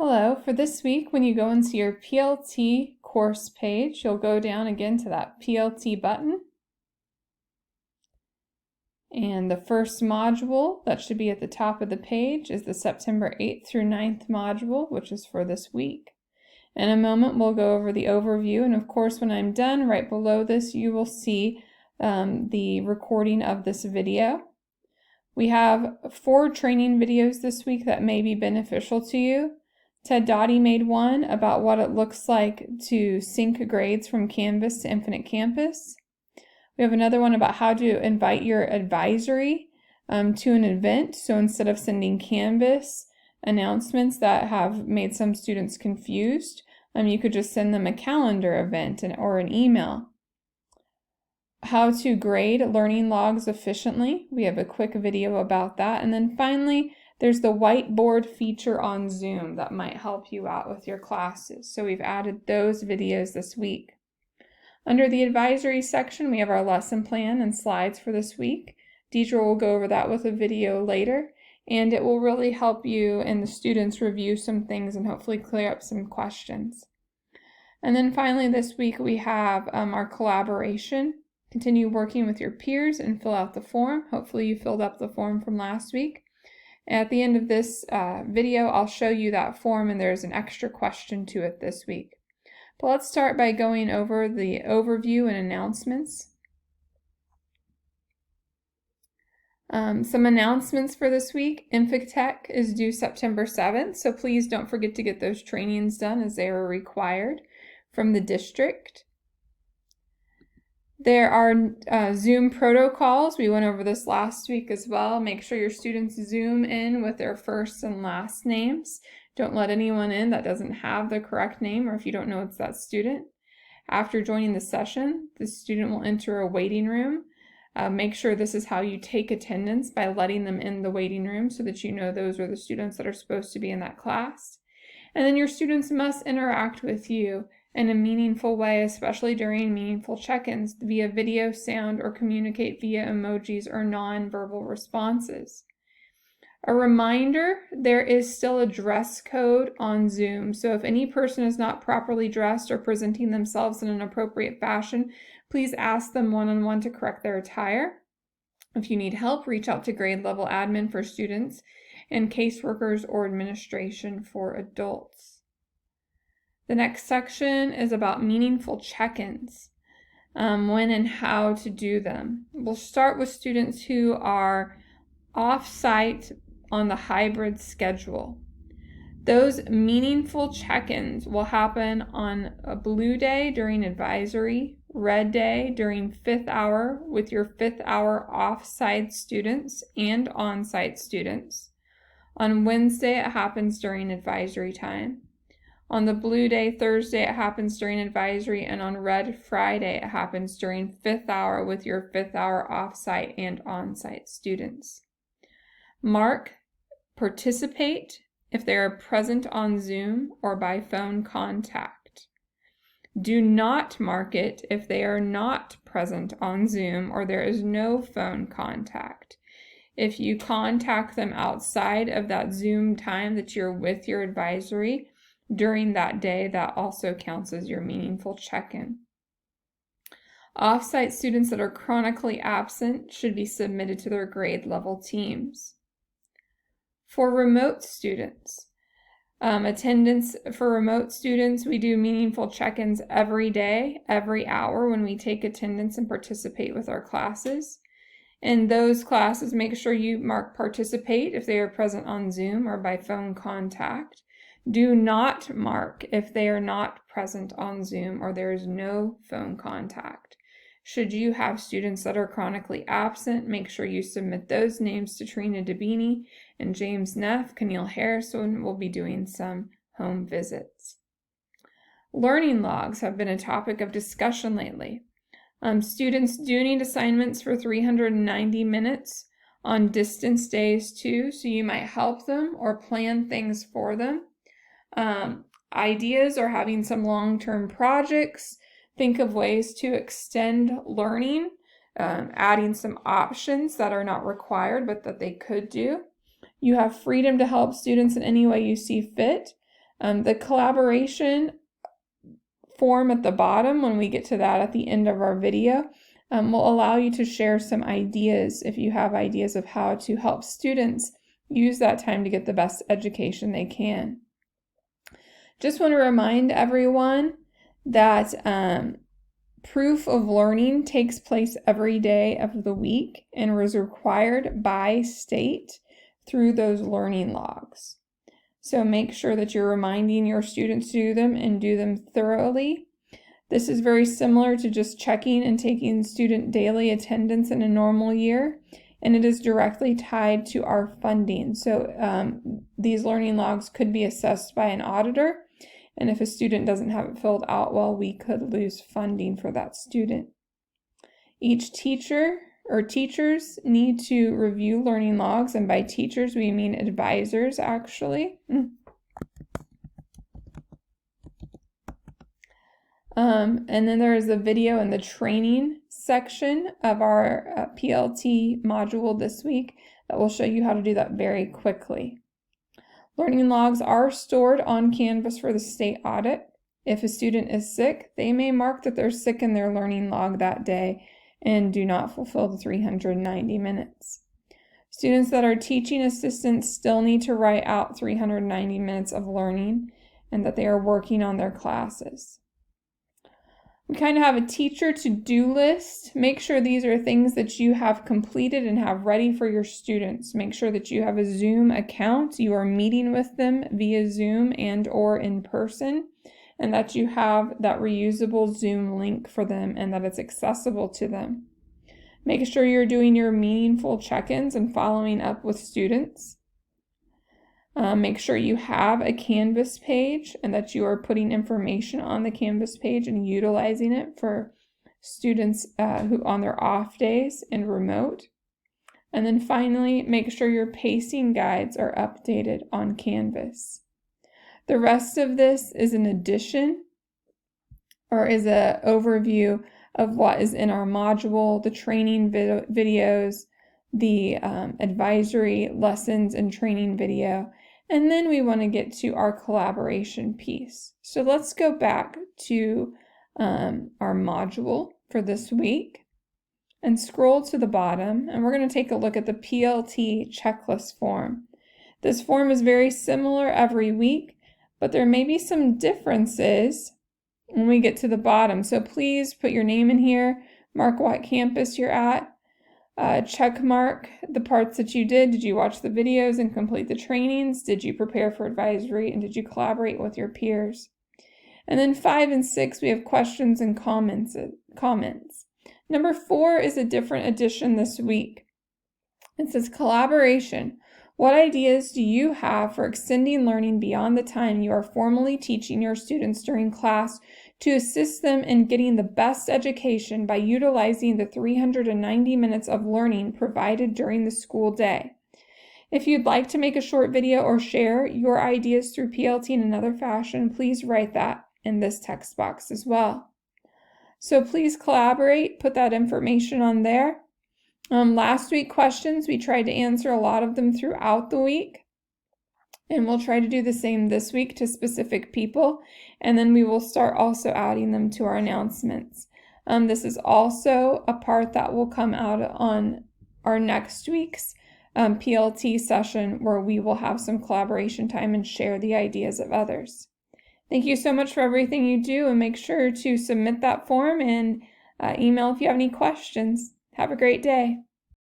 Hello, for this week when you go into your PLT course page, you'll go down again to that PLT button. And the first module that should be at the top of the page is the September 8th through 9th module, which is for this week. In a moment we'll go over the overview, and of course when I'm done, right below this you will see the recording of this video. We have 4 training videos this week that may be beneficial to you. Ted Dottie made one about what it looks like to sync grades from Canvas to Infinite Campus. We have another one about how to invite your advisory to an event. So instead of sending Canvas announcements that have made some students confused, you could just send them a calendar event or an email. How to grade learning logs efficiently. We have a quick video about that. And then finally, there's the whiteboard feature on Zoom that might help you out with your classes. So we've added those videos this week. Under the advisory section, we have our lesson plan and slides for this week. Deidre will go over that with a video later, and it will really help you and the students review some things and hopefully clear up some questions. And then finally this week we have our collaboration. Continue working with your peers and fill out the form. Hopefully you filled up the form from last week. At the end of this video, I'll show you that form, and there's an extra question to it this week. But let's start by going over the overview and announcements. Some announcements for this week. Infotech is due September 7th, so please don't forget to get those trainings done as they are required from the district. There are Zoom protocols. We went over this last week as well. Make sure your students Zoom in with their first and last names. Don't let anyone in that doesn't have the correct name, or if you don't know it's that student. After joining the session, the student will enter a waiting room. Make sure this is how you take attendance, by letting them in the waiting room so that you know those are the students that are supposed to be in that class. And then your students must interact with you in a meaningful way, especially during meaningful check-ins via video, sound, or communicate via emojis or non-verbal responses. A reminder, there is still a dress code on Zoom, so if any person is not properly dressed or presenting themselves in an appropriate fashion, please ask them one-on-one to correct their attire. If you need help, reach out to grade level admin for students and caseworkers or administration for adults. The next section is about meaningful check-ins, when and how to do them. We'll start with students who are off-site on the hybrid schedule. Those meaningful check-ins will happen on a blue day during advisory, red day during 5th hour with your 5th hour off-site students and on-site students. On Wednesday, it happens during advisory time. On the blue day Thursday, it happens during advisory, and on red Friday, it happens during 5th hour with your 5th hour offsite and onsite students. Mark participate if they are present on Zoom or by phone contact. Do not mark it if they are not present on Zoom or there is no phone contact. If you contact them outside of that Zoom time that you're with your advisory, during that day, that also counts as your meaningful check-in. Off-site students that are chronically absent should be submitted to their grade level teams. For remote students, attendance for remote students, we do meaningful check-ins every day, every hour when we take attendance and participate with our classes. In those classes, make sure you mark participate if they are present on Zoom or by phone contact. Do not mark if they are not present on Zoom or there is no phone contact. Should you have students that are chronically absent, make sure you submit those names to Trina Dabini and James Neff. Keneal Harrison will be doing some home visits. Learning logs have been a topic of discussion lately. Students do need assignments for 390 minutes on distance days too, so you might help them or plan things for them. Ideas are having some long-term projects. Think of ways to extend learning, adding some options that are not required but that they could do. You have freedom to help students in any way you see fit. The collaboration form at the bottom, when we get to that at the end of our video, will allow you to share some ideas if you have ideas of how to help students use that time to get the best education they can. Just want to remind everyone that proof of learning takes place every day of the week and was required by state through those learning logs. So make sure that you're reminding your students to do them and do them thoroughly. This is very similar to just checking and taking student daily attendance in a normal year, and it is directly tied to our funding. So these learning logs could be assessed by an auditor, and if a student doesn't have it filled out well, we could lose funding for that student. Each teacher or teachers need to review learning logs, and by teachers we mean advisors actually. And then there is a video in the training section of our PLT module this week that will show you how to do that very quickly. Learning logs are stored on Canvas for the state audit. If a student is sick, they may mark that they're sick in their learning log that day and do not fulfill the 390 minutes. Students that are teaching assistants still need to write out 390 minutes of learning and that they are working on their classes. We kind of have a teacher to-do list. Make sure these are things that you have completed and have ready for your students. Make sure that you have a Zoom account, you are meeting with them via Zoom and or in person, and that you have that reusable Zoom link for them and that it's accessible to them. Make sure you're doing your meaningful check-ins and following up with students. Make sure you have a Canvas page and that you are putting information on the Canvas page and utilizing it for students who on their off days and remote. And then finally, make sure your pacing guides are updated on Canvas. The rest of this is an addition or is an overview of what is in our module, the training videos, the advisory lessons and training video. And then we want to get to our collaboration piece. So let's go back to our module for this week and scroll to the bottom, and we're going to take a look at the PLT checklist form. This form is very similar every week, but there may be some differences when we get to the bottom. So please put your name in here, mark what campus you're at, check mark the parts that you did. Did you watch the videos and complete the trainings? Did you prepare for advisory? And did you collaborate with your peers? And then 5 and 6, we have questions and comments. Number 4 is a different addition this week. It says collaboration. What ideas do you have for extending learning beyond the time you are formally teaching your students during class to assist them in getting the best education by utilizing the 390 minutes of learning provided during the school day? If you'd like to make a short video or share your ideas through PLT in another fashion, please write that in this text box as well. So please collaborate, put that information on there. Last week questions, we tried to answer a lot of them throughout the week. And we'll try to do the same this week to specific people. And then we will start also adding them to our announcements. This is also a part that will come out on our next week's PLT session where we will have some collaboration time and share the ideas of others. Thank you so much for everything you do, and make sure to submit that form and email if you have any questions. Have a great day.